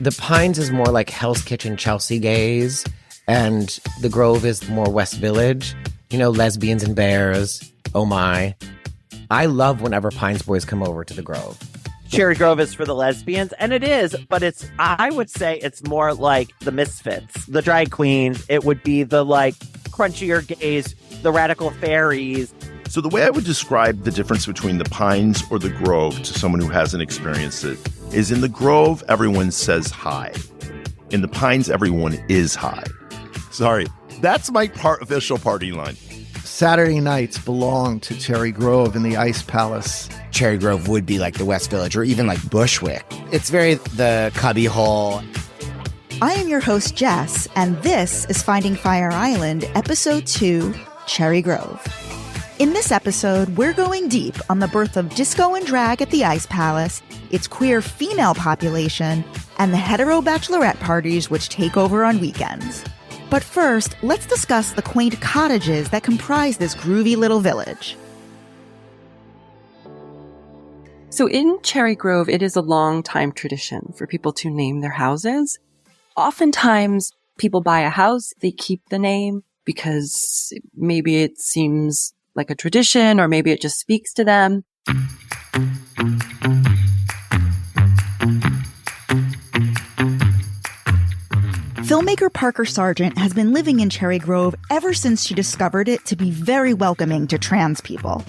The Pines is more like Hell's Kitchen, Chelsea gays, and the Grove is more West Village. You know, lesbians and bears. Oh my. I love whenever Pines boys come over to the Grove. Cherry Grove is for the lesbians, and it is, but I would say it's more like the misfits, the drag queens. It would be the, like, crunchier gays, the radical fairies. So the way I would describe the difference between the Pines or the Grove to someone who hasn't experienced it is in the Grove, everyone says hi. In the Pines, everyone is high. Sorry, that's my official party line. Saturday nights belong to Cherry Grove in the Ice Palace. Cherry Grove would be like the West Village or even like Bushwick. It's very the cubby hole. I am your host, Jess, and this is Finding Fire Island, Episode 2, Cherry Grove. In this episode, we're going deep on the birth of disco and drag at the Ice Palace, its queer female population, and the hetero bachelorette parties which take over on weekends. But first, let's discuss the quaint cottages that comprise this groovy little village. So in Cherry Grove, it is a long-time tradition for people to name their houses. Oftentimes, people buy a house, they keep the name because maybe it seems like a tradition or maybe it just speaks to them. Filmmaker Parker Sargent has been living in Cherry Grove ever since she discovered it to be very welcoming to trans people.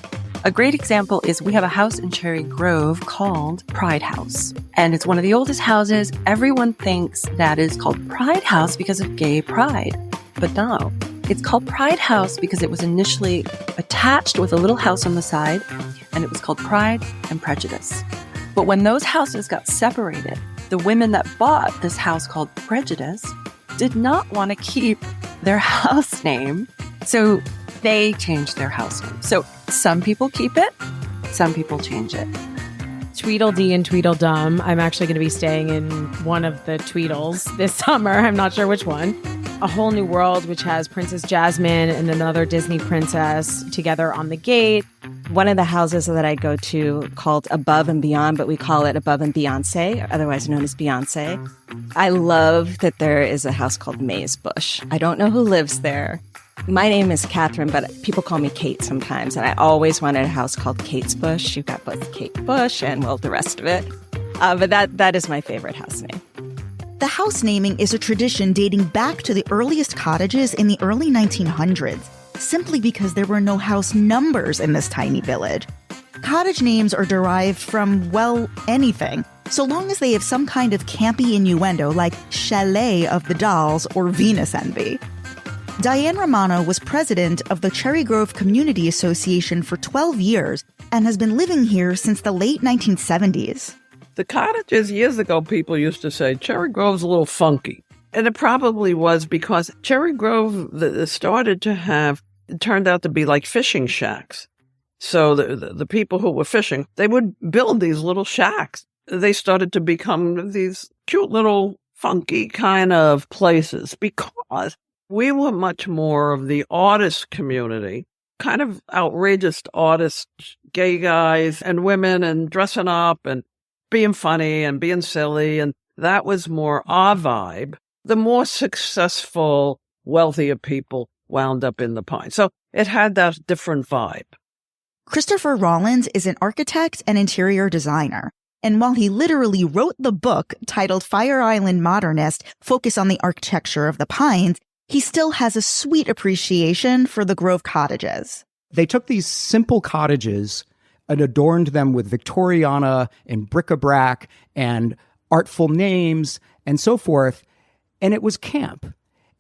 A great example is we have a house in Cherry Grove called Pride House. And it's one of the oldest houses. Everyone thinks that is called Pride House because of gay pride. But no, it's called Pride House because it was initially attached with a little house on the side, and it was called Pride and Prejudice. But when those houses got separated, the women that bought this house called Prejudice did not want to keep their house name, so they changed their house name. So some people keep it, some people change it. Tweedledee and Tweedledum. I'm actually going to be staying in one of the Tweedles this summer. I'm not sure which one. A Whole New World, which has Princess Jasmine and another Disney princess together on the gate. One of the houses that I go to called Above and Beyond, but we call it Above and Beyonce, otherwise known as Beyonce. I love that there is a house called Maze Bush. I don't know who lives there. My name is Katherine, but people call me Kate sometimes, and I always wanted a house called Kate's Bush. You've got both Kate Bush and, well, the rest of it. But that is my favorite house name. The house naming is a tradition dating back to the earliest cottages in the early 1900s, simply because there were no house numbers in this tiny village. Cottage names are derived from, well, anything, so long as they have some kind of campy innuendo like Chalet of the Dolls or Venus Envy. Diane Romano was president of the Cherry Grove Community Association for 12 years and has been living here since the late 1970s. The cottages, years ago, people used to say, Cherry Grove's a little funky. And it probably was because Cherry Grove started to have, it turned out to be like fishing shacks. So the people who were fishing, they would build these little shacks. They started to become these cute little funky kind of places because we were much more of the artist community, kind of outrageous artists, gay guys and women and dressing up and being funny and being silly. And that was more our vibe. The more successful, wealthier people wound up in the Pines. So it had that different vibe. Christopher Rawlins is an architect and interior designer. And while he literally wrote the book titled Fire Island Modernist, Focus on the Architecture of the Pines, he still has a sweet appreciation for the Grove cottages. They took these simple cottages and adorned them with Victoriana and bric-a-brac and artful names and so forth. And it was camp.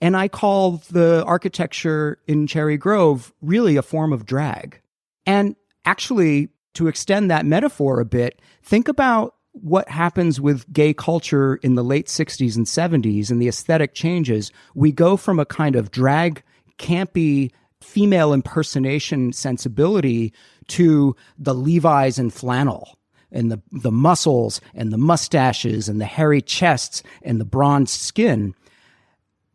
And I call the architecture in Cherry Grove really a form of drag. And actually, to extend that metaphor a bit, think about what happens with gay culture in the late 60s and 70s and the aesthetic changes. We go from a kind of drag, campy, female impersonation sensibility to the Levi's and flannel and the muscles and the mustaches and the hairy chests and the bronzed skin.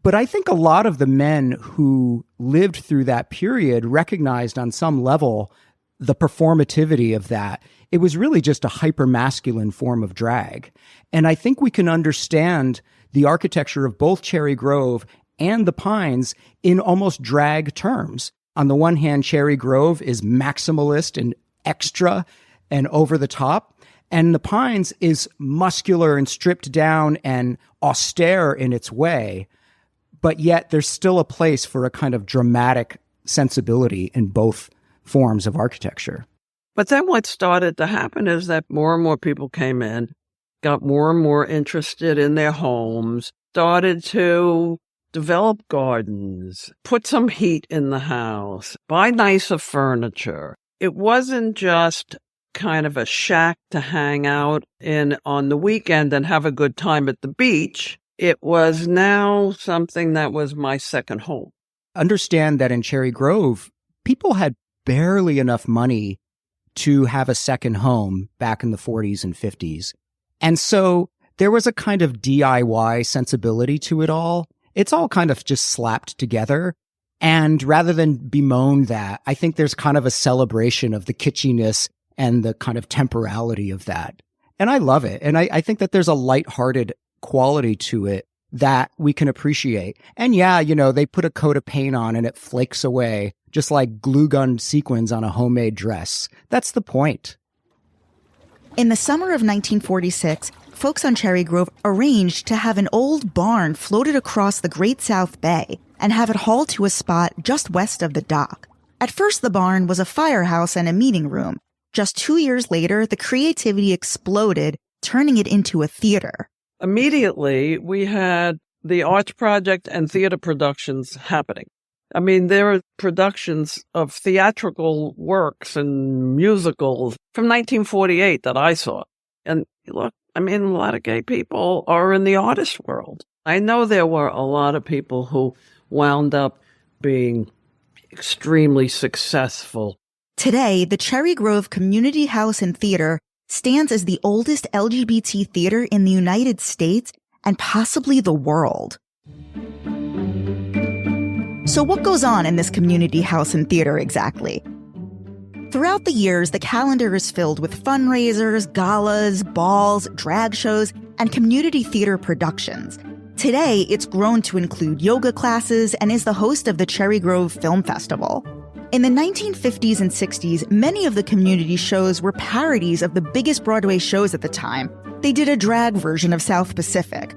But I think a lot of the men who lived through that period recognized on some level the performativity of that. It was really just a hyper-masculine form of drag. And I think we can understand the architecture of both Cherry Grove and the Pines in almost drag terms. On the one hand, Cherry Grove is maximalist and extra and over the top, and the Pines is muscular and stripped down and austere in its way, but yet there's still a place for a kind of dramatic sensibility in both forms of architecture. But then what started to happen is that more and more people came in, got more and more interested in their homes, started to develop gardens, put some heat in the house, buy nicer furniture. It wasn't just kind of a shack to hang out in on the weekend and have a good time at the beach. It was now something that was my second home. Understand that in Cherry Grove, people had barely enough money to have a second home back in the 40s and 50s. And so there was a kind of DIY sensibility to it all. It's all kind of just slapped together. And rather than bemoan that, I think there's kind of a celebration of the kitschiness and the kind of temporality of that. And I love it. And I think that there's a lighthearted quality to it that we can appreciate. And yeah, you know, they put a coat of paint on and it flakes away, just like glue gun sequins on a homemade dress. That's the point. In the summer of 1946, folks on Cherry Grove arranged to have an old barn floated across the Great South Bay and have it hauled to a spot just west of the dock. At first, the barn was a firehouse and a meeting room. Just 2 years later, the creativity exploded, turning it into a theater. Immediately, we had the Arts Project and theater productions happening. I mean, there are productions of theatrical works and musicals from 1948 that I saw. And look, I mean, a lot of gay people are in the artist world. I know there were a lot of people who wound up being extremely successful. Today, the Cherry Grove Community House and Theater stands as the oldest LGBT theater in the United States and possibly the world. So what goes on in this community house and theater exactly? Throughout the years, the calendar is filled with fundraisers, galas, balls, drag shows, and community theater productions. Today, it's grown to include yoga classes and is the host of the Cherry Grove Film Festival. In the 1950s and 60s, many of the community shows were parodies of the biggest Broadway shows at the time. They did a drag version of South Pacific.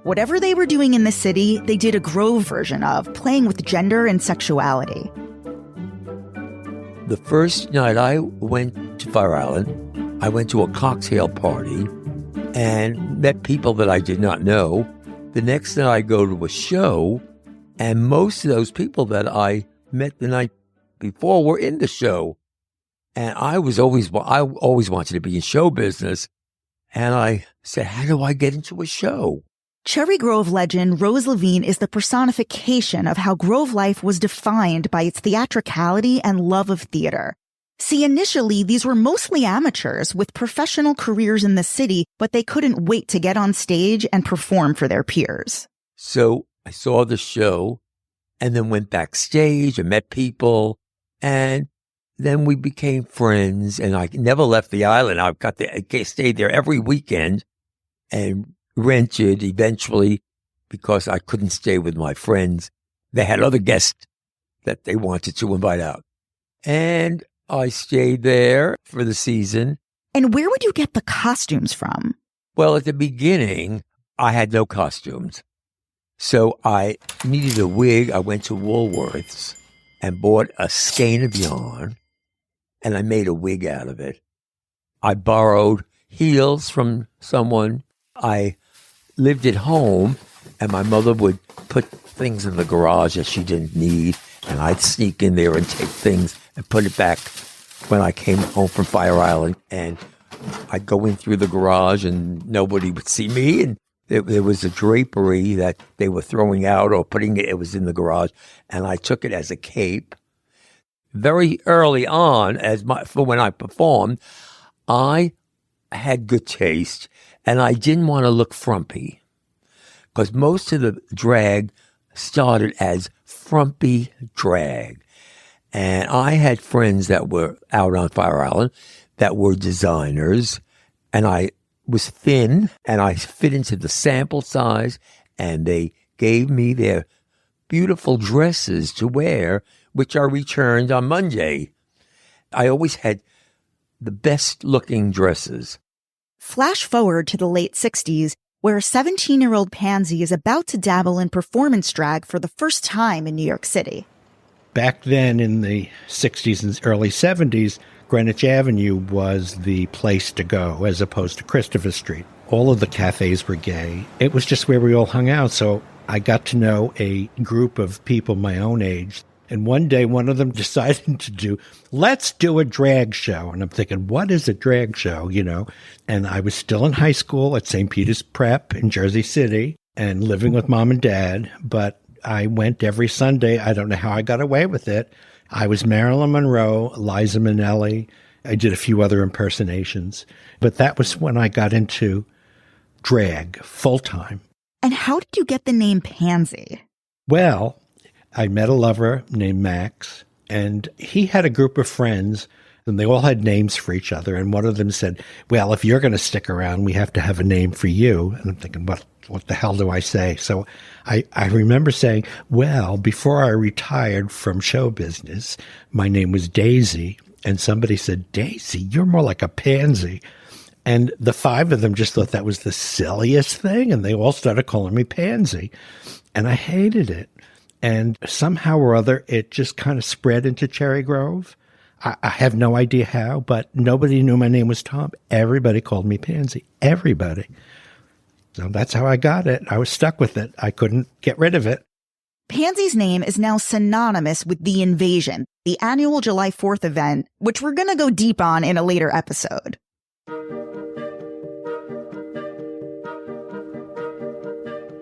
Whatever they were doing in the city, they did a Grove version of, playing with gender and sexuality. The first night I went to Fire Island, I went to a cocktail party and met people that I did not know. The next night I go to a show, and most of those people that I met the night before were in the show. And I always wanted to be in show business. And I said, how do I get into a show? Cherry Grove legend Rose Levine is the personification of how Grove life was defined by its theatricality and love of theater. See, initially, these were mostly amateurs with professional careers in the city, but they couldn't wait to get on stage and perform for their peers. So I saw the show and then went backstage and met people. And then we became friends, and I never left the island. I stayed there every weekend and rented eventually because I couldn't stay with my friends. They had other guests that they wanted to invite out. And I stayed there for the season. And where would you get the costumes from? Well, at the beginning, I had no costumes. So I needed a wig. I went to Woolworth's and bought a skein of yarn, and I made a wig out of it. I borrowed heels from someone. I lived at home, and my mother would put things in the garage that she didn't need, and I'd sneak in there and take things and put it back when I came home from Fire Island. And I'd go in through the garage, and nobody would see me, and there was a drapery that they were throwing out or putting it was in the garage, and I took it as a cape. Very early on, for when I performed, I had good taste, and I didn't want to look frumpy, because most of the drag started as frumpy drag. And I had friends that were out on Fire Island that were designers, and I was thin, and I fit into the sample size, and they gave me their beautiful dresses to wear, which I returned on Monday. I always had the best looking dresses. Flash forward to the late 60s, where 17-year-old Pansy is about to dabble in performance drag for the first time in New York City. Back then in the 60s and early 70s, Greenwich Avenue was the place to go as opposed to Christopher Street. All of the cafes were gay. It was just where we all hung out. So I got to know a group of people my own age. And one day, one of them decided to let's do a drag show. And I'm thinking, what is a drag show, you know? And I was still in high school at St. Peter's Prep in Jersey City and living with mom and dad. But I went every Sunday. I don't know how I got away with it. I was Marilyn Monroe, Liza Minnelli. I did a few other impersonations. But that was when I got into drag full-time. And how did you get the name Pansy? Well, I met a lover named Max, and he had a group of friends, and they all had names for each other. And one of them said, well, if you're going to stick around, we have to have a name for you. And I'm thinking, what the hell do I say? So I remember saying, well, before I retired from show business, my name was Daisy. And somebody said, Daisy, you're more like a pansy. And the five of them just thought that was the silliest thing. And they all started calling me Pansy. And I hated it. And somehow or other, it just kind of spread into Cherry Grove. I have no idea how, but nobody knew my name was Tom. Everybody called me Pansy. Everybody. So that's how I got it. I was stuck with it. I couldn't get rid of it. Pansy's name is now synonymous with The Invasion, the annual July 4th event, which we're going to go deep on in a later episode.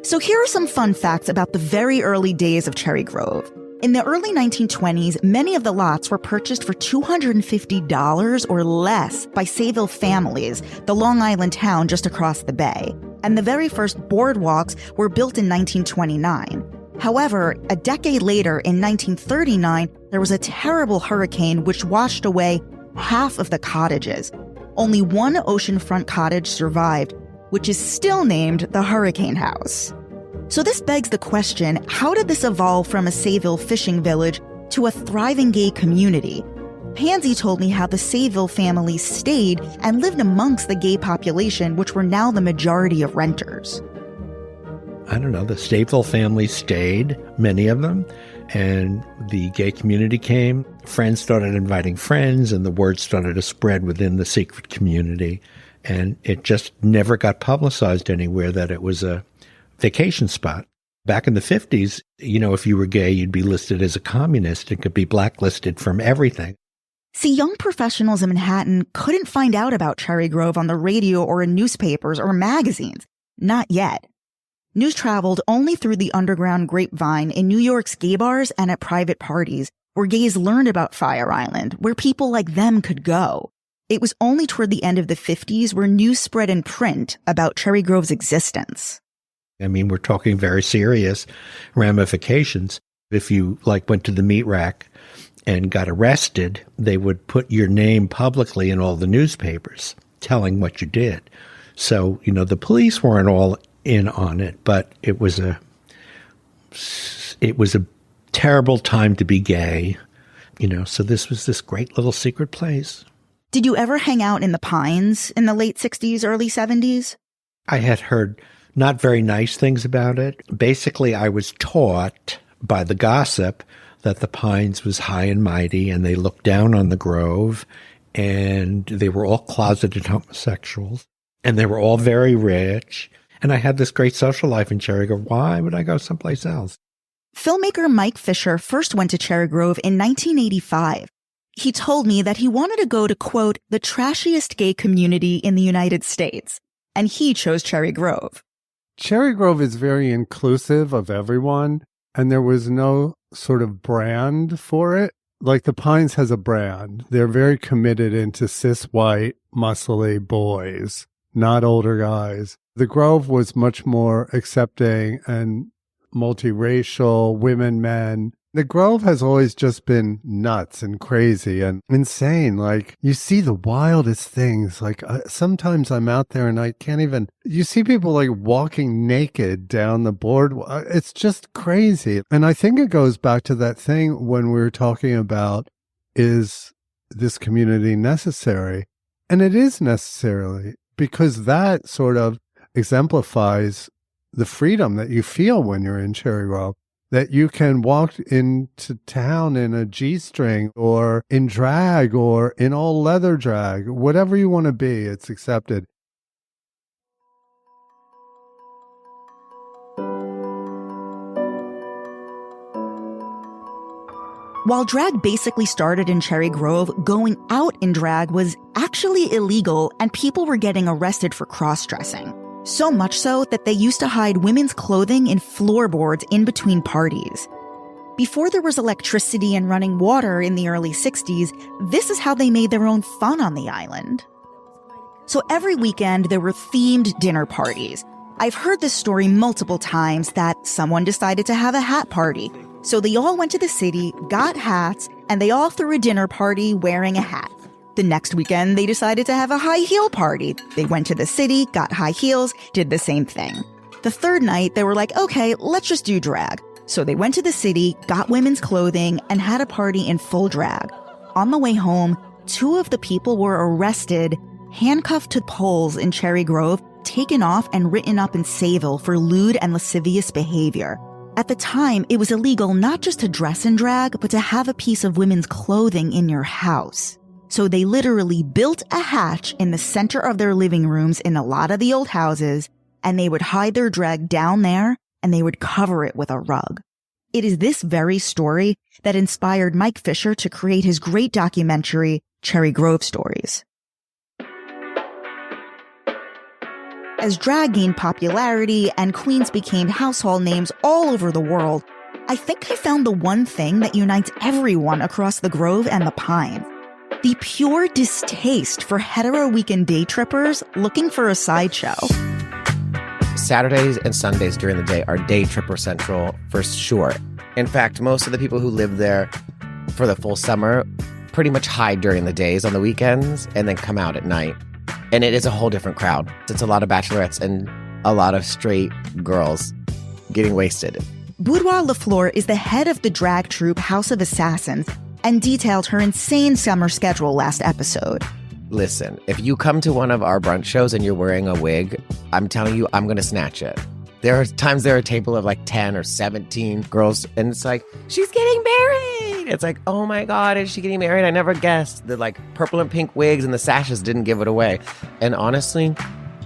So here are some fun facts about the very early days of Cherry Grove. In the early 1920s, many of the lots were purchased for $250 or less by Sayville families, the Long Island town just across the bay. And the very first boardwalks were built in 1929. However, a decade later, in 1939, there was a terrible hurricane which washed away half of the cottages. Only one oceanfront cottage survived, which is still named the Hurricane House. So this begs the question, how did this evolve from a Sayville fishing village to a thriving gay community? Pansy told me how the Sayville family stayed and lived amongst the gay population, which were now the majority of renters. I don't know, the Sayville family stayed, many of them, and the gay community came. Friends started inviting friends, and the word started to spread within the secret community. And it just never got publicized anywhere that it was a vacation spot. Back in the 50s, you know, if you were gay, you'd be listed as a communist and could be blacklisted from everything. See, young professionals in Manhattan couldn't find out about Cherry Grove on the radio or in newspapers or magazines. Not yet. News traveled only through the underground grapevine in New York's gay bars and at private parties, where gays learned about Fire Island, where people like them could go. It was only toward the end of the 50s where news spread in print about Cherry Grove's existence. I mean, we're talking very serious ramifications. If you, went to the meat rack and got arrested, they would put your name publicly in all the newspapers, telling what you did. So, the police weren't all in on it, but it was a terrible time to be gay, so this was this great little secret place. Did you ever hang out in the Pines in the late 60s, early 70s? I had heard not very nice things about it. Basically, I was taught by the gossip that the Pines was high and mighty, and they looked down on the Grove, and they were all closeted homosexuals, and they were all very rich. And I had this great social life in Cherry Grove. Why would I go someplace else? Filmmaker Mike Fisher first went to Cherry Grove in 1985. He told me that he wanted to go to, quote, the trashiest gay community in the United States. And he chose Cherry Grove. Cherry Grove is very inclusive of everyone, and there was no sort of brand for it. Like the Pines has a brand. They're very committed into cis white, muscly boys, not older guys. The Grove was much more accepting and multiracial, women, men. The Grove has always just been nuts and crazy and insane. Like, you see the wildest things. Like, sometimes I'm out there and I can't even, you see people like walking naked down the boardwalk. It's just crazy. And I think it goes back to that thing when we were talking about, is this community necessary? And it is necessarily, because that sort of exemplifies the freedom that you feel when you're in Cherry Grove. That you can walk into town in a G-string or in drag or in all leather drag, whatever you want to be, it's accepted. While drag basically started in Cherry Grove, going out in drag was actually illegal and people were getting arrested for cross-dressing. So much so that they used to hide women's clothing in floorboards in between parties. Before there was electricity and running water in the early 60s, this is how they made their own fun on the island. So every weekend there were themed dinner parties. I've heard this story multiple times that someone decided to have a hat party. So they all went to the city, got hats, and they all threw a dinner party wearing a hat. The next weekend, they decided to have a high heel party. They went to the city, got high heels, did the same thing. The third night, they were like, okay, let's just do drag. So they went to the city, got women's clothing, and had a party in full drag. On the way home, 2 of the people were arrested, handcuffed to poles in Cherry Grove, taken off and written up in Sayville for lewd and lascivious behavior. At the time, it was illegal not just to dress in drag, but to have a piece of women's clothing in your house. So they literally built a hatch in the center of their living rooms in a lot of the old houses, and they would hide their drag down there, and they would cover it with a rug. It is this very story that inspired Mike Fisher to create his great documentary, Cherry Grove Stories. As drag gained popularity and queens became household names all over the world, I think I found the one thing that unites everyone across the Grove and the Pines. The pure distaste for hetero weekend day trippers looking for a sideshow. Saturdays and Sundays during the day are day tripper central for sure. In fact, most of the people who live there for the full summer pretty much hide during the days on the weekends and then come out at night. And it is a whole different crowd. It's a lot of bachelorettes and a lot of straight girls getting wasted. Boudoir LeFleur is the head of the drag troupe House of Assassins and detailed her insane summer schedule last episode. Listen, if you come to one of our brunch shows and you're wearing a wig, I'm telling you, I'm going to snatch it. There are times there are a table of like 10 or 17 girls, and it's like, she's getting married. It's like, oh my God, is she getting married? I never guessed. The like purple and pink wigs and the sashes didn't give it away. And honestly,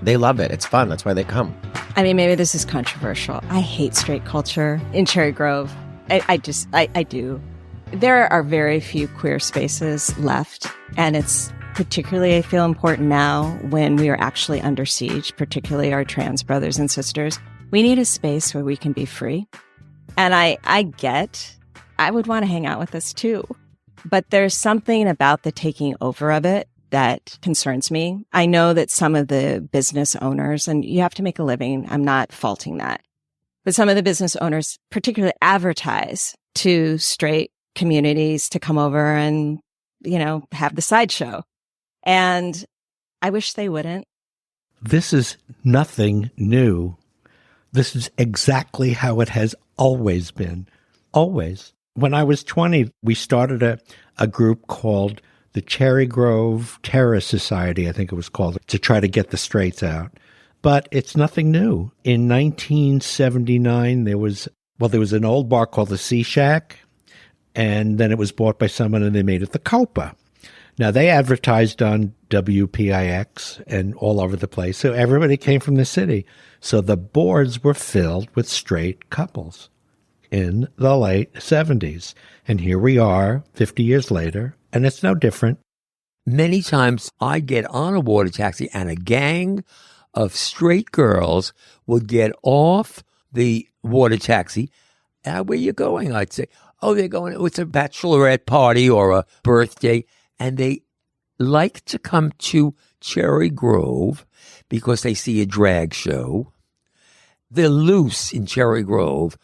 they love it. It's fun. That's why they come. I mean, maybe this is controversial. I hate straight culture in Cherry Grove. I do. There are very few queer spaces left, and it's particularly, I feel, important now when we are actually under siege, particularly our trans brothers and sisters. We need a space where we can be free. And I would want to hang out with us too. But there's something about the taking over of it that concerns me. I know that some of the business owners, and you have to make a living, I'm not faulting that, but some of the business owners particularly advertise to straight communities to come over and, have the sideshow. And I wish they wouldn't. This is nothing new. This is exactly how it has always been. Always. When I was 20, we started a group called the Cherry Grove Terror Society, I think it was called, to try to get the straights out. But it's nothing new. In 1979, there was an old bar called the Sea Shack, and then it was bought by someone and they made it the Copa. Now, they advertised on WPIX and all over the place, so everybody came from the city. So the boards were filled with straight couples in the late 70s. And here we are 50 years later, and it's no different. Many times I get on a water taxi and a gang of straight girls would get off the water taxi. Where you going? I'd say, oh, they're going, it's a bachelorette party or a birthday. And they like to come to Cherry Grove because they see a drag show. They're loose in Cherry Grove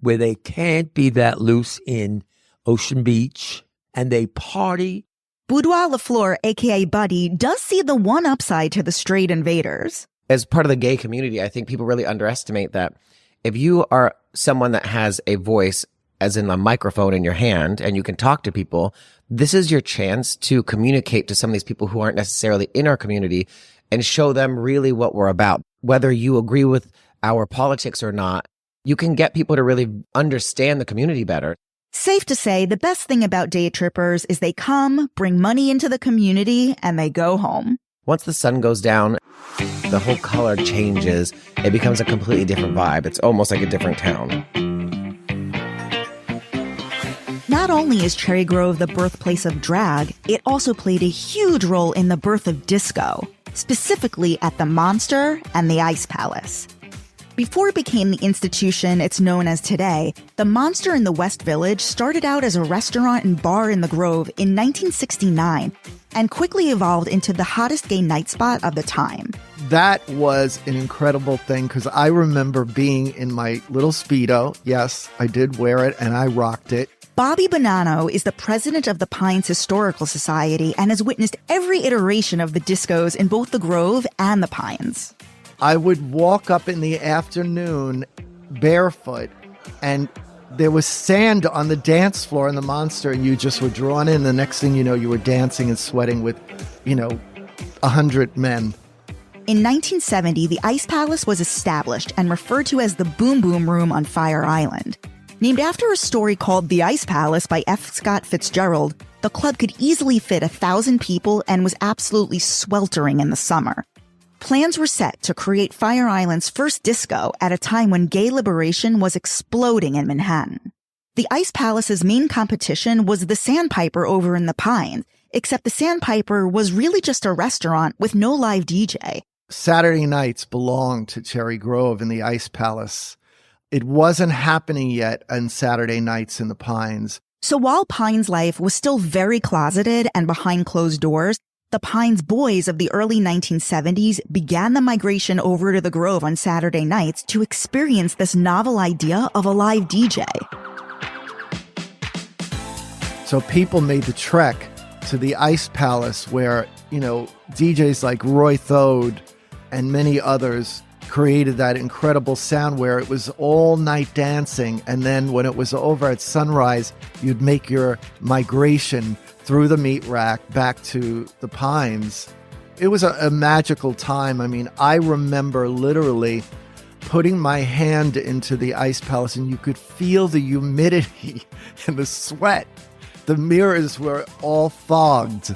where they can't be that loose in Ocean Beach, and they party. Boudoir LeFleur, aka Buddy, does see the one upside to the straight invaders. As part of the gay community, I think people really underestimate that if you are someone that has a voice, as in a microphone in your hand, and you can talk to people, this is your chance to communicate to some of these people who aren't necessarily in our community and show them really what we're about. Whether you agree with our politics or not, you can get people to really understand the community better. Safe to say, the best thing about day trippers is they come, bring money into the community, and they go home. Once the sun goes down, the whole color changes. It becomes a completely different vibe. It's almost like a different town. Not only is Cherry Grove the birthplace of drag, it also played a huge role in the birth of disco, specifically at the Monster and the Ice Palace. Before it became the institution it's known as today, the Monster in the West Village started out as a restaurant and bar in the Grove in 1969 and quickly evolved into the hottest gay night spot of the time. That was an incredible thing because I remember being in my little Speedo. Yes, I did wear it and I rocked it. Bobby Bonnano is the president of the Pines Historical Society and has witnessed every iteration of the discos in both the Grove and the Pines. I would walk up in the afternoon barefoot and there was sand on the dance floor in the Monster and you just were drawn in. The next thing you know, you were dancing and sweating with, 100 men. In 1970, the Ice Palace was established and referred to as the Boom Boom Room on Fire Island. Named after a story called The Ice Palace by F. Scott Fitzgerald, the club could easily fit 1,000 people and was absolutely sweltering in the summer. Plans were set to create Fire Island's first disco at a time when gay liberation was exploding in Manhattan. The Ice Palace's main competition was the Sandpiper over in the Pines, except the Sandpiper was really just a restaurant with no live DJ. Saturday nights belonged to Cherry Grove in the Ice Palace. It wasn't happening yet on Saturday nights in the Pines. So while Pines life was still very closeted and behind closed doors, the Pines boys of the early 1970s began the migration over to the Grove on Saturday nights to experience this novel idea of a live DJ. So people made the trek to the Ice Palace where, DJs like Roy Thode and many others created that incredible sound where it was all night dancing. And then when it was over at sunrise, you'd make your migration through the meat rack back to the Pines. It was a magical time. I mean, I remember literally putting my hand into the Ice Palace and you could feel the humidity and the sweat. The mirrors were all fogged,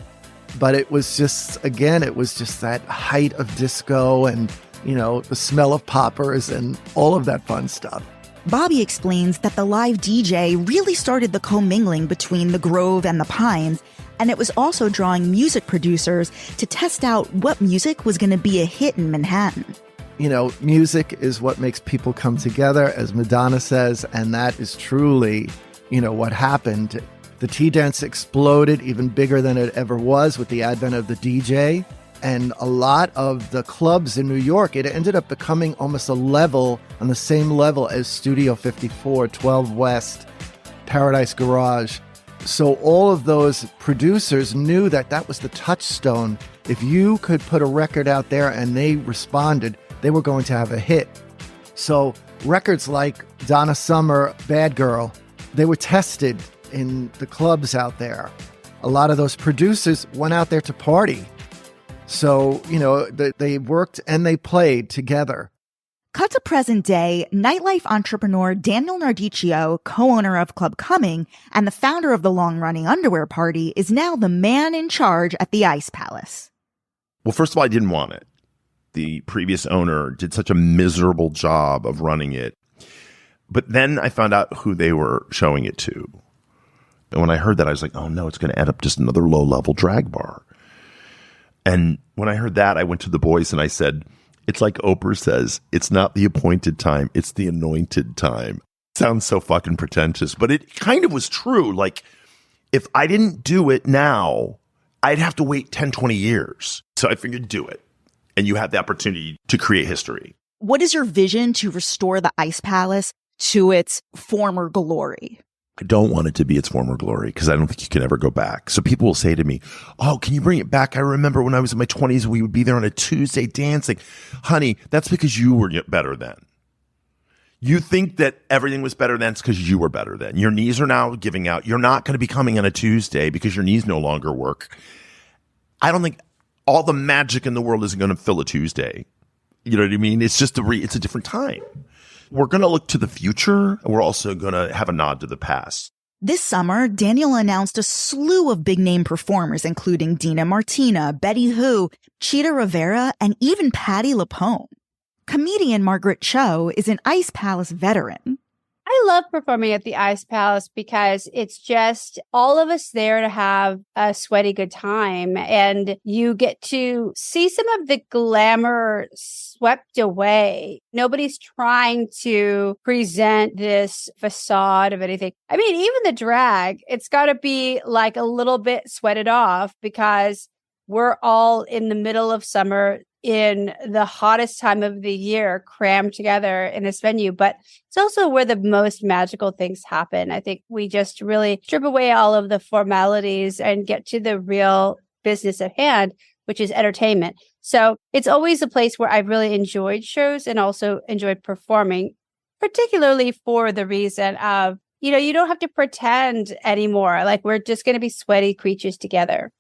but it was just that height of disco and, the smell of poppers and all of that fun stuff. Bobby explains that the live DJ really started the commingling between the Grove and the Pines, and it was also drawing music producers to test out what music was going to be a hit in Manhattan. Music is what makes people come together, as Madonna says, and that is truly, what happened. The tea dance exploded even bigger than it ever was with the advent of the DJ. And a lot of the clubs in New York, it ended up becoming almost on the same level as Studio 54, 12 West, Paradise Garage. So all of those producers knew that was the touchstone. If you could put a record out there and they responded, they were going to have a hit. So records like Donna Summer, Bad Girl, they were tested in the clubs out there. A lot of those producers went out there to party. So, they worked and they played together. Cut to present day, nightlife entrepreneur Daniel Nardicio, co-owner of Club Cumming and the founder of the long-running underwear party, is now the man in charge at the Ice Palace. Well, first of all, I didn't want it. The previous owner did such a miserable job of running it. But then I found out who they were showing it to. And when I heard that, I was like, oh no, it's going to end up just another low-level drag bar. And when I heard that, I went to the boys and I said, it's like Oprah says, it's not the appointed time, it's the anointed time. Sounds so fucking pretentious, but it kind of was true. Like, if I didn't do it now, I'd have to wait 10, 20 years. So I figured do it. And you have the opportunity to create history. What is your vision to restore the Ice Palace to its former glory? I don't want it to be its former glory because I don't think you can ever go back. So people will say to me, oh, can you bring it back? I remember when I was in my 20s, we would be there on a Tuesday dancing. Honey, that's because you were better then. You think that everything was better then, it's because you were better then. Your knees are now giving out. You're not going to be coming on a Tuesday because your knees no longer work. I don't think all the magic in the world isn't going to fill a Tuesday. You know what I mean? It's just it's a different time. We're going to look to the future, and we're also going to have a nod to the past. This summer, Daniel announced a slew of big-name performers, including Dina Martina, Betty Who, Cheetah Rivera, and even Patti LuPone. Comedian Margaret Cho is an Ice Palace veteran. I love performing at the Ice Palace because it's just all of us there to have a sweaty good time. And you get to see some of the glamour swept away. Nobody's trying to present this facade of anything. I mean, even the drag, it's got to be like a little bit sweated off because we're all in the middle of summer in the hottest time of the year crammed together in this venue, but it's also where the most magical things happen. I think we just really strip away all of the formalities and get to the real business at hand, which is entertainment. So it's always a place where I've really enjoyed shows and also enjoyed performing, particularly for the reason of, you don't have to pretend anymore. Like we're just going to be sweaty creatures together.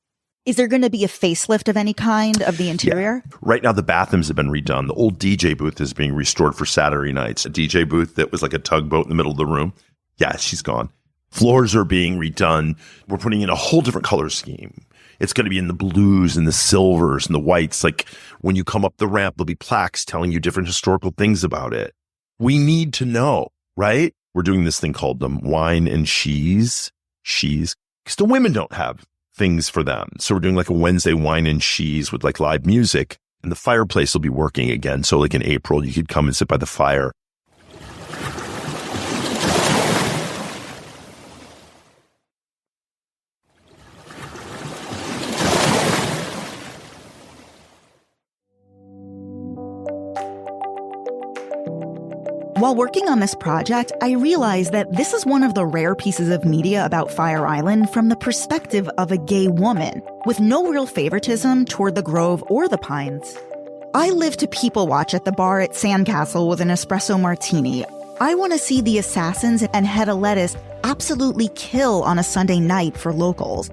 Is there going to be a facelift of any kind of the interior? Yeah. Right now, the bathrooms have been redone. The old DJ booth is being restored for Saturday nights. A DJ booth that was like a tugboat in the middle of the room. Yeah, she's gone. Floors are being redone. We're putting in a whole different color scheme. It's going to be in the blues and the silvers and the whites. Like when you come up the ramp, there'll be plaques telling you different historical things about it. We need to know, right? We're doing this thing called wine and cheese. Because the women don't have things for them. So we're doing like a Wednesday wine and cheese with like live music, and the fireplace will be working again. So like in April, you could come and sit by the fire. While working on this project, I realized that this is one of the rare pieces of media about Fire Island from the perspective of a gay woman, with no real favoritism toward the Grove or the Pines. I live to people watch at the bar at Sandcastle with an espresso martini. I want to see the Assassins and Hedda Lettuce absolutely kill on a Sunday night for locals.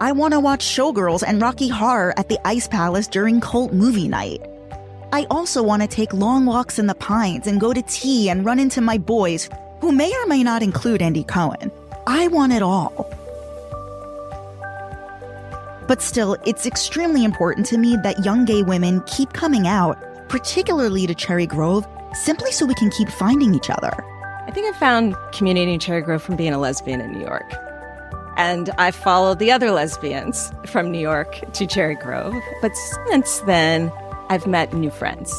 I want to watch Showgirls and Rocky Horror at the Ice Palace during cult movie night. I also want to take long walks in the Pines and go to tea and run into my boys, who may or may not include Andy Cohen. I want it all. But still, it's extremely important to me that young gay women keep coming out, particularly to Cherry Grove, simply so we can keep finding each other. I think I found community in Cherry Grove from being a lesbian in New York. And I followed the other lesbians from New York to Cherry Grove. But since then, I've met new friends.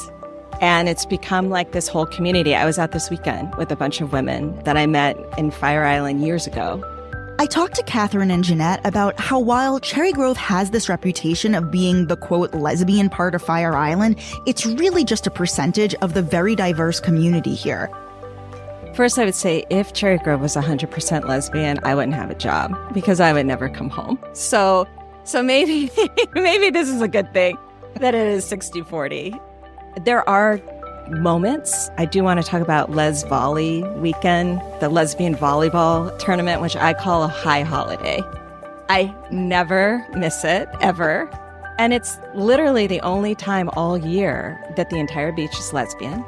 And it's become like this whole community. I was out this weekend with a bunch of women that I met in Fire Island years ago. I talked to Katherine and Jeanette about how while Cherry Grove has this reputation of being the, quote, lesbian part of Fire Island, it's really just a percentage of the very diverse community here. First, I would say if Cherry Grove was 100% lesbian, I wouldn't have a job because I would never come home. So maybe this is a good thing that it is 60-40. There are moments. I do want to talk about Les Volley weekend, the lesbian volleyball tournament, which I call a high holiday. I never miss it, ever. And it's literally the only time all year that the entire beach is lesbian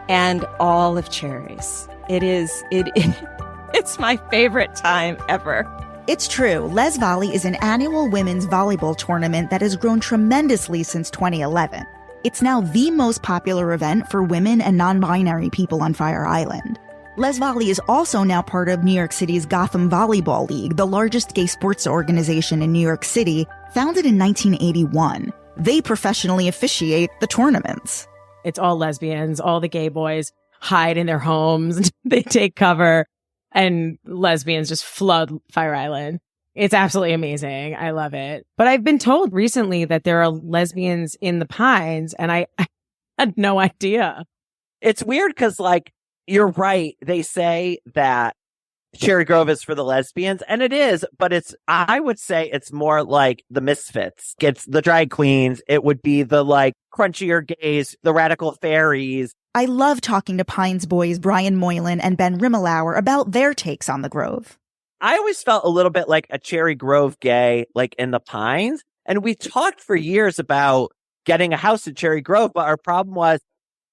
and all of Cherry's. It's my favorite time ever. It's true. Les Volley is an annual women's volleyball tournament that has grown tremendously since 2011. It's now the most popular event for women and non-binary people on Fire Island. Les Volley is also now part of New York City's Gotham Volleyball League, the largest gay sports organization in New York City, founded in 1981. They professionally officiate the tournaments. It's all lesbians, all the gay boys hide in their homes. They take cover. And lesbians just flood Fire Island. It's absolutely amazing. I love it. But I've been told recently that there are lesbians in the Pines, and I had no idea. It's weird because, like, You're right. They say that Cherry Grove is for the lesbians, and it is, but I would say it's more like the misfits. It's the drag queens. It would be the like crunchier gays, the radical fairies. I love talking to Pines boys Brian Moylan and Ben Rimalower about their takes on the Grove. I always felt a little bit like a Cherry Grove gay, like in the Pines. And we talked for years about getting a house in Cherry Grove, but our problem was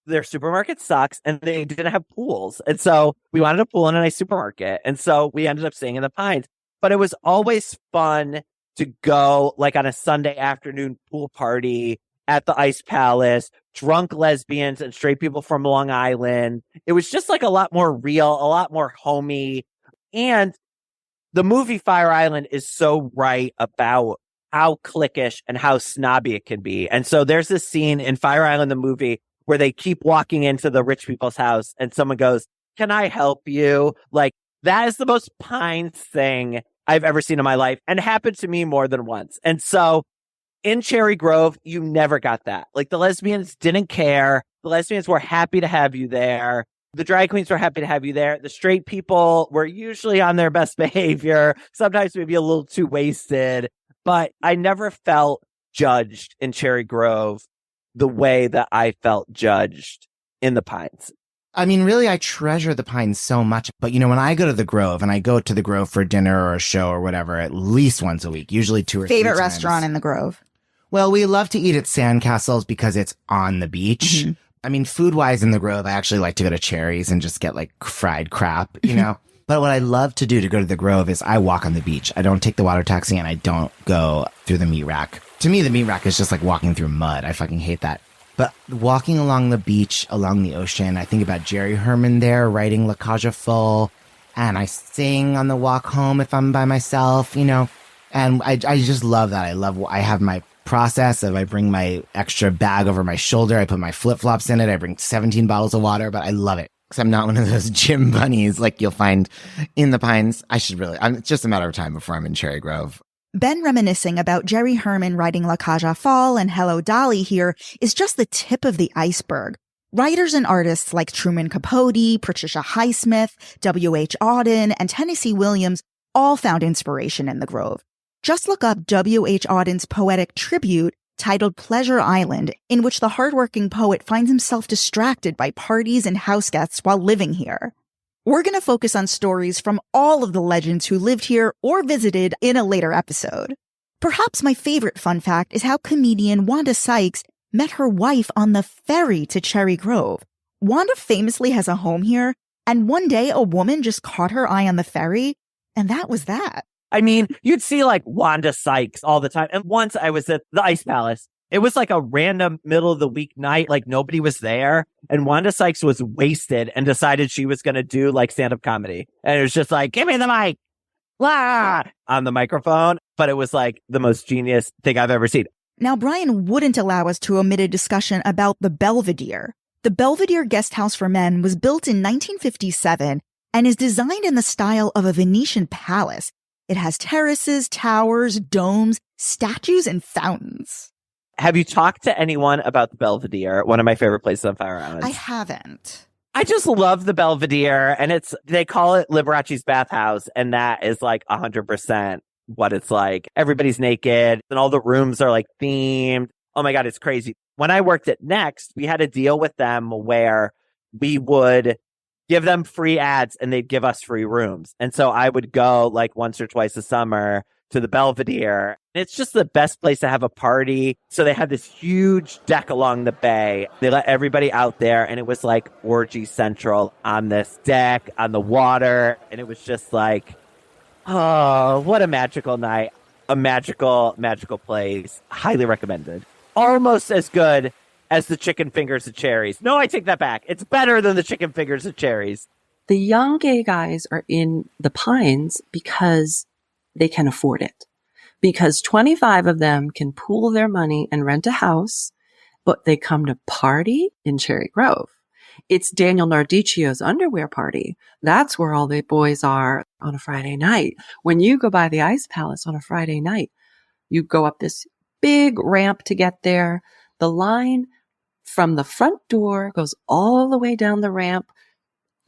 their supermarket sucks and they didn't have pools. And so we wanted a pool in a nice supermarket. And so we ended up staying in the Pines. But it was always fun to go like on a Sunday afternoon pool party at the Ice Palace, drunk lesbians and straight people from Long Island. It was just like a lot more real, a lot more homey. And the movie Fire Island is so right about how cliquish and how snobby it can be. And so there's this scene in Fire Island, the movie, where they keep walking into the rich people's house and someone goes, "Can I help you?" Like, that is the most Pines thing I've ever seen in my life and happened to me more than once. And so in Cherry Grove, you never got that. Like, the lesbians didn't care. The lesbians were happy to have you there. The drag queens were happy to have you there. The straight people were usually on their best behavior, sometimes maybe a little too wasted. But I never felt judged in Cherry Grove the way that I felt judged in the Pines. I mean, really, I treasure the Pines so much. But, you know, when I go to the Grove, and I go to the Grove for dinner or a show or whatever, at least once a week, usually 2 or 3 times. Favorite restaurant in the Grove? Well, we love to eat at Sandcastles because it's on the beach. Mm-hmm. I mean, food-wise in the Grove, I actually like to go to Cherry's and just get, like, fried crap, you know? But what I love to do to go to the Grove is I walk on the beach. I don't take the water taxi and I don't go through the meat rack. To me, the meat rack is just like walking through mud. I fucking hate that. But walking along the beach, along the ocean, I think about Jerry Herman there writing La Cage aux Folles, and I sing on the walk home if I'm by myself, you know? And I just love that. I have my process of I bring my extra bag over my shoulder. I put my flip-flops in it. I bring 17 bottles of water, but I love it. Because I'm not one of those gym bunnies like you'll find in the Pines. It's just a matter of time before I'm in Cherry Grove. Ben reminiscing about Jerry Herman writing La Cage aux Folles and Hello Dolly here is just the tip of the iceberg. Writers and artists like Truman Capote, Patricia Highsmith, W.H. Auden, and Tennessee Williams all found inspiration in the Grove. Just look up W.H. Auden's poetic tribute titled Pleasure Island, in which the hardworking poet finds himself distracted by parties and house guests while living here. We're going to focus on stories from all of the legends who lived here or visited in a later episode. Perhaps my favorite fun fact is how comedian Wanda Sykes met her wife on the ferry to Cherry Grove. Wanda famously has a home here, and one day a woman just caught her eye on the ferry, and that was that. I mean, you'd see like Wanda Sykes all the time. And once I was at the Ice Palace, it was like a random middle of the week night, like nobody was there. And Wanda Sykes was wasted and decided she was going to do like stand-up comedy. And it was just like, give me the mic, blah, on the microphone. But it was like the most genius thing I've ever seen. Now, Brian wouldn't allow us to omit a discussion about the Belvedere. The Belvedere Guest House for Men was built in 1957 and is designed in the style of a Venetian palace. It has terraces, towers, domes, statues, and fountains. Have you talked to anyone about the Belvedere? One of my favorite places on Fire Island. I haven't. I just love the Belvedere, and they call it Liberace's bathhouse, and that is like 100% what it's like. Everybody's naked, and all the rooms are like themed. Oh my God, it's crazy. When I worked at Next, we had a deal with them where we would give them free ads and they'd give us free rooms. And so I would go like once or twice a summer to the Belvedere. It's just the best place to have a party. So they had this huge deck along the bay. They let everybody out there, and it was like orgy central on this deck, on the water. And it was just like, oh, what a magical night. A magical, magical place. Highly recommended. Almost as good as the chicken fingers at Cherry's. No, I take that back. It's better than the chicken fingers at Cherry's. The young gay guys are in the Pines because they can afford it. Because 25 of them can pool their money and rent a house, but they come to party in Cherry Grove. It's Daniel Nardicio's underwear party. That's where all the boys are on a Friday night. When you go by the Ice Palace on a Friday night, you go up this big ramp to get there. The line from the front door goes all the way down the ramp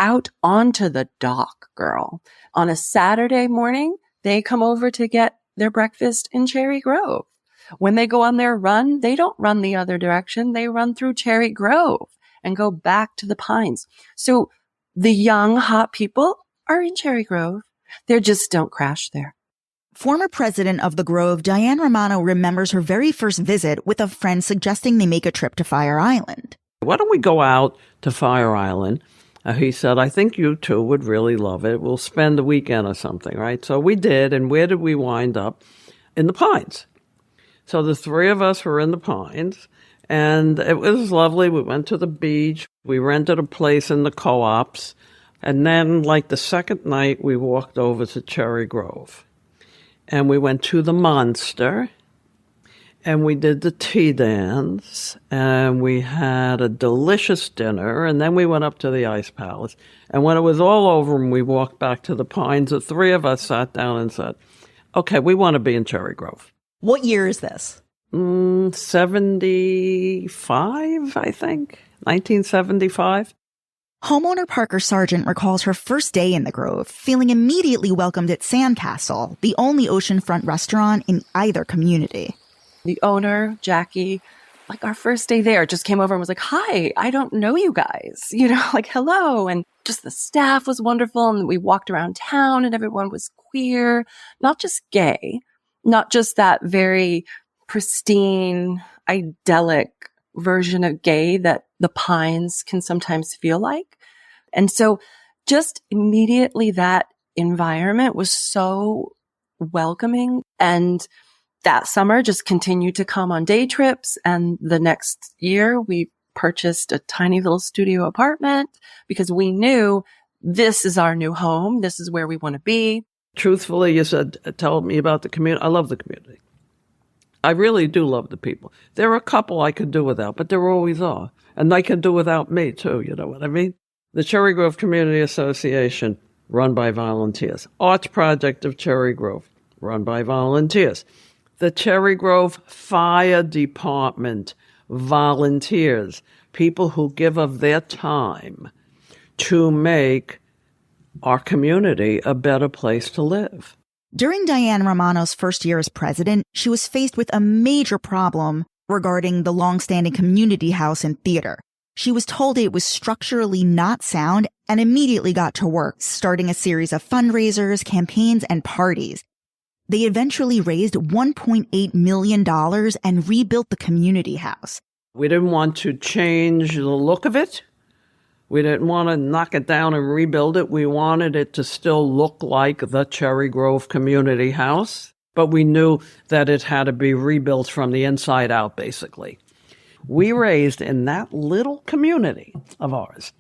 out onto the dock, girl. On a Saturday morning, they come over to get their breakfast in Cherry Grove. When they go on their run, they don't run the other direction. They run through Cherry Grove and go back to the Pines. So the young, hot people are in Cherry Grove. They just don't crash there. Former president of the Grove, Diane Romano, remembers her very first visit with a friend suggesting they make a trip to Fire Island. Why don't we go out to Fire Island? He said, I think you two would really love it. We'll spend the weekend or something, right? So we did. And where did we wind up? In the Pines. So the three of us were in the Pines, and it was lovely. We went to the beach. We rented a place in the co-ops. And then, like the second night, we walked over to Cherry Grove. And we went to the Monster, and we did the tea dance, and we had a delicious dinner, and then we went up to the Ice Palace. And when it was all over and we walked back to the Pines, the three of us sat down and said, okay, we want to be in Cherry Grove. What year is this? 75, I think. 1975. Homeowner Parker Sargent recalls her first day in the Grove, feeling immediately welcomed at Sandcastle, the only oceanfront restaurant in either community. The owner, Jackie, like our first day there, just came over and was like, hi, I don't know you guys, like, hello. And just the staff was wonderful. And we walked around town and everyone was queer, not just gay, not just that very pristine, idyllic version of gay that the Pines can sometimes feel like. And so just immediately that environment was so welcoming. And that summer just continued to come on day trips. And the next year we purchased a tiny little studio apartment because we knew this is our new home. This is where we want to be. Truthfully, you said, tell me about the community. I love the community. I really do love the people. There are a couple I could do without, but there always are. And they can do without me, too. You know what I mean? The Cherry Grove Community Association, run by volunteers. Arts Project of Cherry Grove, run by volunteers. The Cherry Grove Fire Department, volunteers. People who give of their time to make our community a better place to live. During Diane Romano's first year as president, she was faced with a major problem regarding the longstanding community house and theater. She was told it was structurally not sound and immediately got to work, starting a series of fundraisers, campaigns, and parties. They eventually raised $1.8 million and rebuilt the community house. We didn't want to change the look of it. We didn't want to knock it down and rebuild it. We wanted it to still look like the Cherry Grove Community House, but we knew that it had to be rebuilt from the inside out, basically. We raised in that little community of ours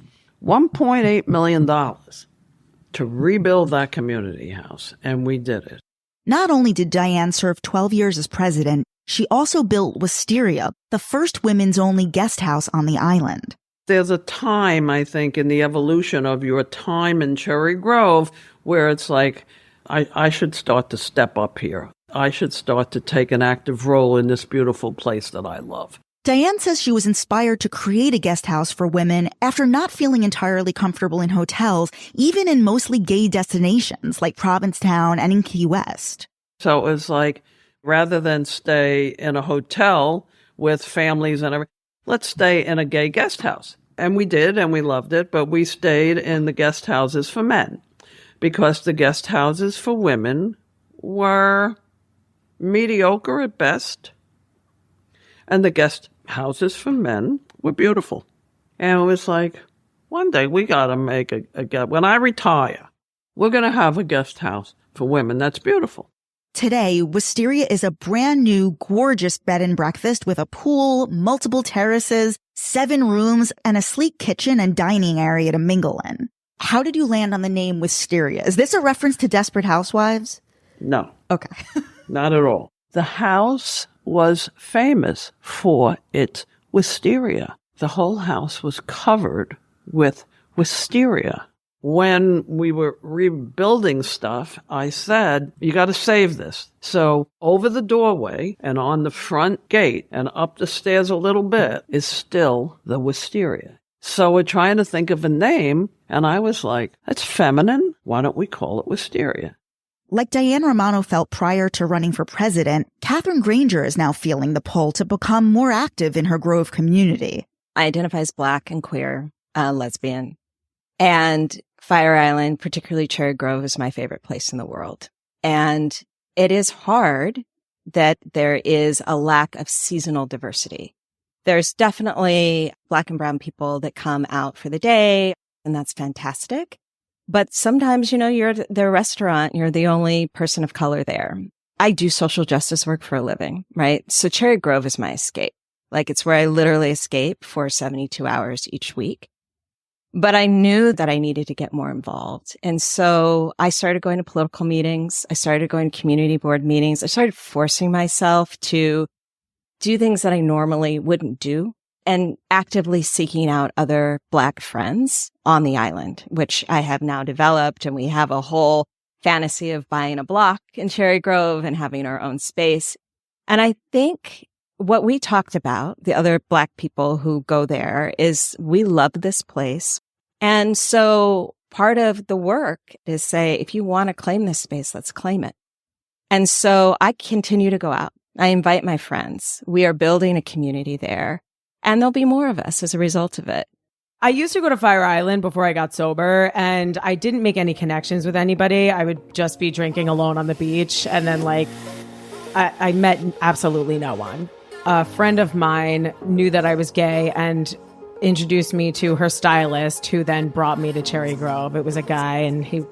$1.8 million to rebuild that community house, and we did it. Not only did Diane serve 12 years as president, she also built Wisteria, the first women's-only guest house on the island. There's a time, I think, in the evolution of your time in Cherry Grove where it's like, I should start to step up here. I should start to take an active role in this beautiful place that I love. Diane says she was inspired to create a guest house for women after not feeling entirely comfortable in hotels, even in mostly gay destinations like Provincetown and in Key West. So it was like, rather than stay in a hotel with families and everything, let's stay in a gay guest house. And we did, and we loved it, but we stayed in the guest houses for men because the guest houses for women were mediocre at best, and the guest houses for men were beautiful. And it was like, one day we got to make when I retire, we're going to have a guest house for women. That's beautiful. Today, Wisteria is a brand new, gorgeous bed and breakfast with a pool, multiple terraces, 7 rooms, and a sleek kitchen and dining area to mingle in. How did you land on the name Wisteria? Is this a reference to Desperate Housewives? No. Okay. Not at all. The house was famous for its wisteria. The whole house was covered with wisteria. When we were rebuilding stuff, I said, you got to save this. So over the doorway and on the front gate and up the stairs a little bit is still the wisteria. So we're trying to think of a name, and I was like, that's feminine. Why don't we call it Wisteria? Like Diane Romano felt prior to running for president, Katherine Grainger is now feeling the pull to become more active in her Grove community. I identify as Black and queer, lesbian. And Fire Island, particularly Cherry Grove, is my favorite place in the world. And it is hard that there is a lack of seasonal diversity. There's definitely Black and brown people that come out for the day, and that's fantastic. But sometimes, you're at the restaurant, you're the only person of color there. I do social justice work for a living, right? So Cherry Grove is my escape. Like, it's where I literally escape for 72 hours each week. But I knew that I needed to get more involved. And so I started going to political meetings. I started going to community board meetings. I started forcing myself to do things that I normally wouldn't do, and actively seeking out other Black friends on the island, which I have now developed. And we have a whole fantasy of buying a block in Cherry Grove and having our own space. And I think what we talked about, the other Black people who go there, is we love this place. And so part of the work is say, if you want to claim this space, let's claim it. And so I continue to go out. I invite my friends. We are building a community there, and there'll be more of us as a result of it. I used to go to Fire Island before I got sober, and I didn't make any connections with anybody. I would just be drinking alone on the beach. And then I met absolutely no one. A friend of mine knew that I was gay and introduced me to her stylist, who then brought me to Cherry Grove. It was a guy, and he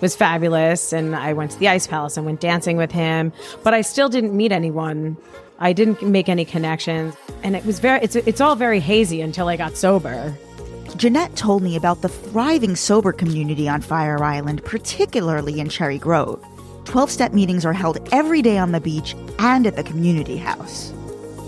was fabulous. And I went to the Ice Palace and went dancing with him, but I still didn't meet anyone. I didn't make any connections. And it was it's all very hazy until I got sober. Jeanette told me about the thriving sober community on Fire Island, particularly in Cherry Grove. 12-step meetings are held every day on the beach and at the community house.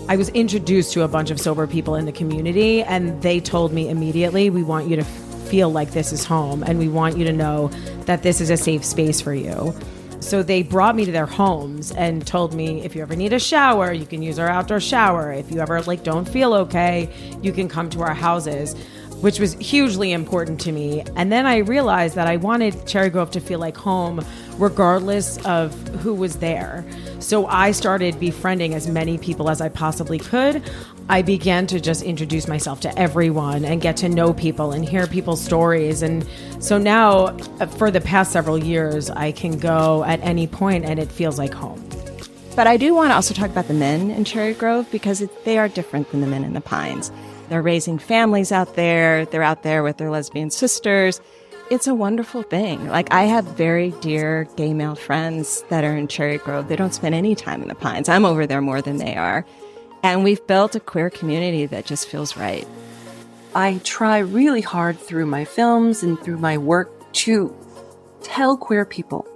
I was introduced to a bunch of sober people in the community, and they told me immediately, we want you to feel like this is home, and we want you to know that this is a safe space for you. So they brought me to their homes and told me, if you ever need a shower, you can use our outdoor shower. If you ever don't feel okay, you can come to our houses, which was hugely important to me. And then I realized that I wanted Cherry Grove to feel like home regardless of who was there. So I started befriending as many people as I possibly could. I began to just introduce myself to everyone and get to know people and hear people's stories. And so now, for the past several years, I can go at any point and it feels like home. But I do want to also talk about the men in Cherry Grove, because they are different than the men in the Pines. They're raising families out there. They're out there with their lesbian sisters. It's a wonderful thing. I have very dear gay male friends that are in Cherry Grove. They don't spend any time in the Pines. I'm over there more than they are. And we've built a queer community that just feels right. I try really hard through my films and through my work to tell queer people,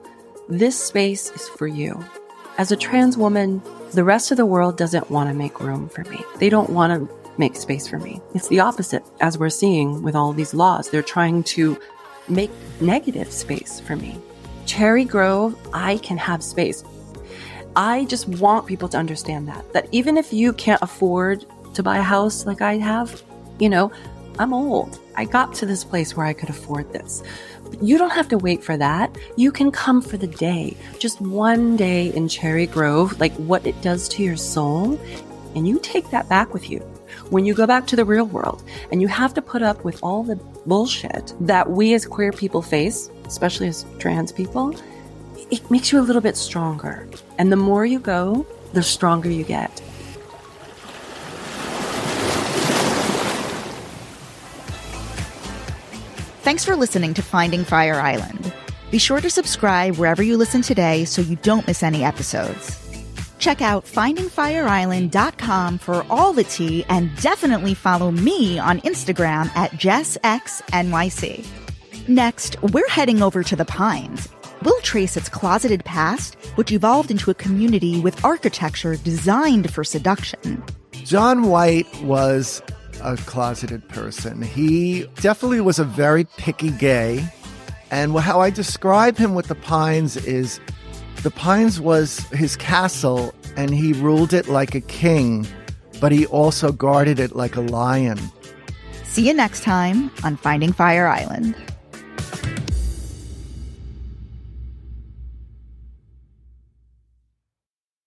this space is for you. As a trans woman, the rest of the world doesn't want to make room for me. They don't want to make space for me. It's the opposite, as we're seeing with all these laws. They're trying to make negative space for me. Cherry Grove, I can have space. I just want people to understand that even if you can't afford to buy a house like I have, I'm old. I got to this place where I could afford this. But you don't have to wait for that. You can come for the day, just one day in Cherry Grove, what it does to your soul, and you take that back with you. When you go back to the real world and you have to put up with all the bullshit that we as queer people face, especially as trans people, it makes you a little bit stronger. And the more you go, the stronger you get. Thanks for listening to Finding Fire Island. Be sure to subscribe wherever you listen today so you don't miss any episodes. Check out findingfireisland.com for all the tea, and definitely follow me on Instagram at JessXNYC. Next, we're heading over to the Pines. We'll trace its closeted past, which evolved into a community with architecture designed for seduction. John Whyte was a closeted person. He definitely was a very picky gay. And how I describe him with the Pines is the Pines was his castle, and he ruled it like a king, but he also guarded it like a lion. See you next time on Finding Fire Island.